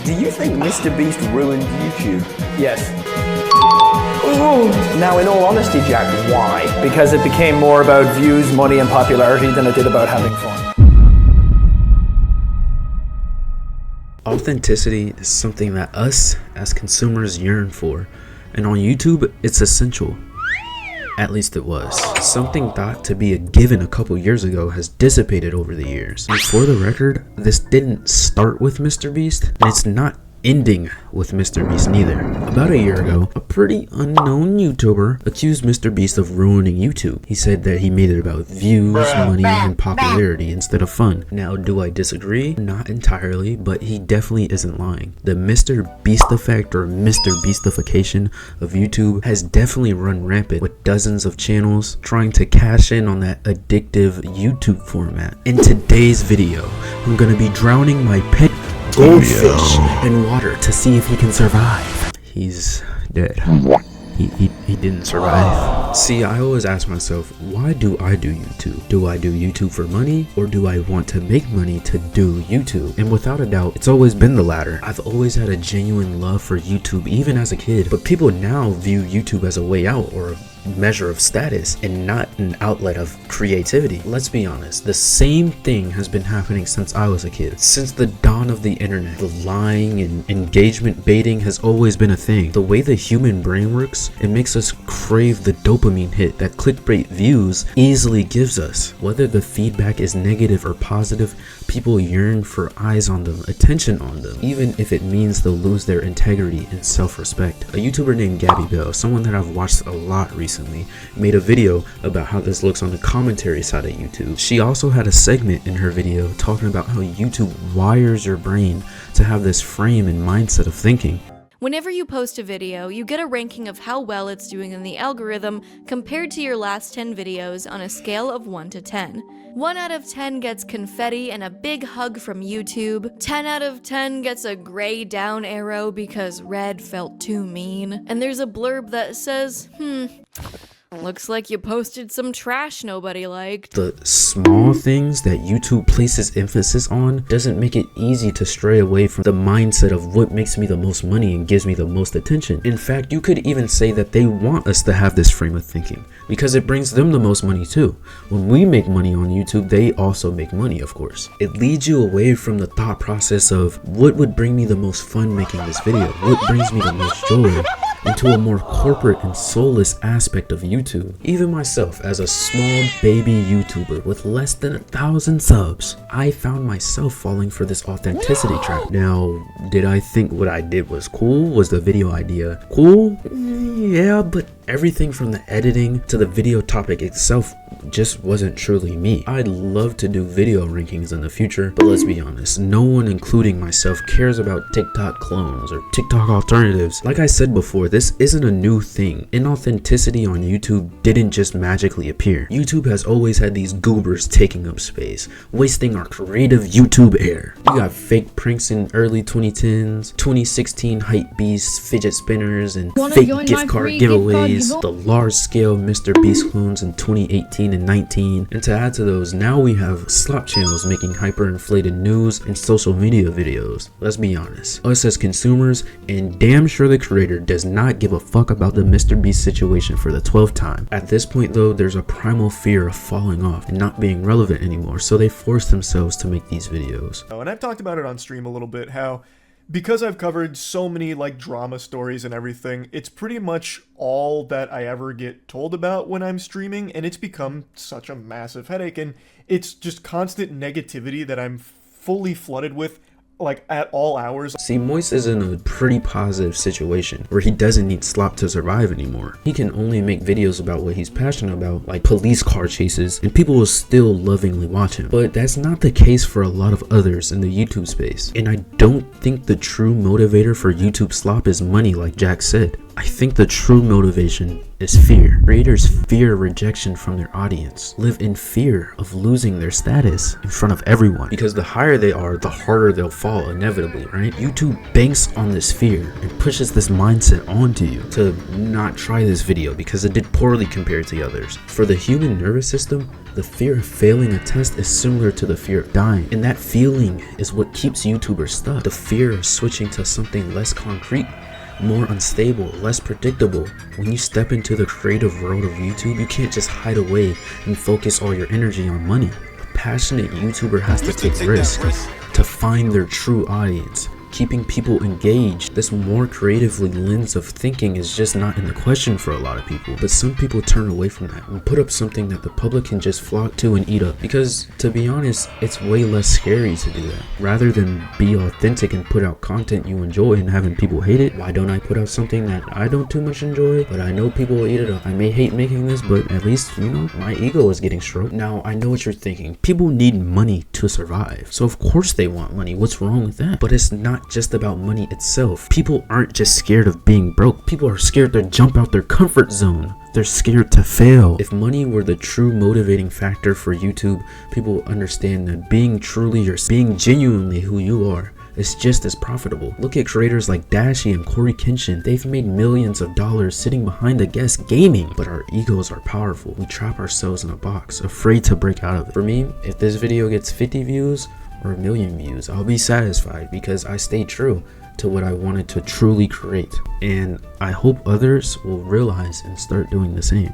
Do you think Mr. Beast ruined YouTube? Yes. Ooh. Now, in all honesty, Jack, why? Because it became more about views, money, and popularity than it did about having fun. Authenticity is something that us as consumers yearn for, and on YouTube, it's essential. At least it was. Something thought to be a given a couple years ago has dissipated over the years. And for the record, this didn't start with Mr. Beast, and it's not ending with Mr. Beast neither. About a year ago, a pretty unknown YouTuber accused Mr. Beast of ruining YouTube. He said that he made it about views, money, and popularity instead of fun. Now, do I disagree? Not entirely, but he definitely isn't lying. The Mr. Beast effect or Mr. Beastification of YouTube has definitely run rampant, with dozens of channels trying to cash in on that addictive YouTube format. In today's video, I'm gonna be drowning my pet goldfish in water to see if he can survive. He's dead. He didn't survive. See, I always ask myself, why do I do YouTube? Do I do YouTube for money, or do I want to make money to do YouTube? And without a doubt, it's always been the latter. I've always had a genuine love for YouTube, even as a kid, but people now view YouTube as a way out or a measure of status and not an outlet of creativity. Let's be honest, the same thing has been happening since I was a kid. Since the dawn of the internet, the lying and engagement baiting has always been a thing. The way the human brain works, it makes us crave the dopamine hit that clickbait views easily gives us. Whether the feedback is negative or positive, people yearn for eyes on them, attention on them, even if it means they'll lose their integrity and self-respect. A YouTuber named Gabby Bell, someone that I've watched a lot recently, made a video about how this looks on the commentary side of YouTube. She also had a segment in her video talking about how YouTube wires your brain to have this frame and mindset of thinking. Whenever you post a video, you get a ranking of how well it's doing in the algorithm compared to your last 10 videos on a scale of 1 to 10. 1 out of 10 gets confetti and a big hug from YouTube. 10 out of 10 gets a gray down arrow because red felt too mean. And there's a blurb that says, looks like you posted some trash nobody liked. The small things that YouTube places emphasis on doesn't make it easy to stray away from the mindset of what makes me the most money and gives me the most attention. In fact, you could even say that they want us to have this frame of thinking because it brings them the most money too. When we make money on YouTube, they also make money, of course. It leads you away from the thought process of what would bring me the most fun making this video, what brings me the most joy, into a more corporate and soulless aspect of YouTube. Even myself, as a small baby YouTuber with less than 1,000 subs, I found myself falling for this authenticity trap. Now, did I think what I did was cool? Was the video idea cool? Yeah, but everything from the editing to the video topic itself just wasn't truly me. I'd love to do video rankings in the future, but let's be honest, no one, including myself, cares about TikTok clones or TikTok alternatives. Like I said before, this isn't a new thing. Inauthenticity on YouTube didn't just magically appear. YouTube has always had these goobers taking up space, wasting our creative YouTube air. You got fake pranks in early 2010s, 2016 hype beasts, fidget spinners, and fake gift card giveaways, the large-scale Mr. Beast clones in 2018 and 19, and to add to those, now we have slop channels making hyper-inflated news and social media videos. Let's be honest, us as consumers, and damn sure the creator, does not give a fuck about the Mr. Beast situation for the 12th time. At this point though, there's a primal fear of falling off and not being relevant anymore, so they force themselves to make these videos. Oh, and I've talked about it on stream a little bit, how because I've covered so many like drama stories and everything, it's pretty much all that I ever get told about when I'm streaming, and it's become such a massive headache, and it's just constant negativity that I'm fully flooded with, like at all hours. See, Moist is in a pretty positive situation where he doesn't need slop to survive anymore. He can only make videos about what he's passionate about, like police car chases, and people will still lovingly watch him. But that's not the case for a lot of others in the YouTube space. And I don't think the true motivator for YouTube slop is money, like Jack said. I think the true motivation is fear. Creators fear rejection from their audience, live in fear of losing their status in front of everyone, because the higher they are, the harder they'll fall inevitably, right? YouTube banks on this fear and pushes this mindset onto you to not try this video because it did poorly compared to others. For the human nervous system, the fear of failing a test is similar to the fear of dying, and that feeling is what keeps YouTubers stuck. The fear of switching to something less concrete, more unstable, less predictable. When you step into the creative world of YouTube, you can't just hide away and focus all your energy on money. A passionate YouTuber has to take risks to find their true audience. Keeping people engaged, this more creatively lens of thinking is just not in the question for a lot of people. But some people turn away from that and put up something that the public can just flock to and eat up. Because to be honest, it's way less scary to do that. Rather than be authentic and put out content you enjoy and having people hate it, why don't I put out something that I don't too much enjoy, but I know people will eat it up? I may hate making this, but at least, you know, my ego is getting stroked. Now, I know what you're thinking. People need money to survive. So of course they want money. What's wrong with that? But it's not just about money itself. People aren't just scared of being broke. People are scared to jump out their comfort zone. They're scared to fail. If money were the true motivating factor for YouTube, people will understand that being truly yourself, being genuinely who you are, is just as profitable. Look at creators like Dashi and Corey Kenshin. They've made millions of dollars sitting behind a guest gaming, but our egos are powerful. We trap ourselves in a box, afraid to break out of it. For me, if this video gets 50 views, or 1 million views, I'll be satisfied because I stayed true to what I wanted to truly create. And I hope others will realize and start doing the same.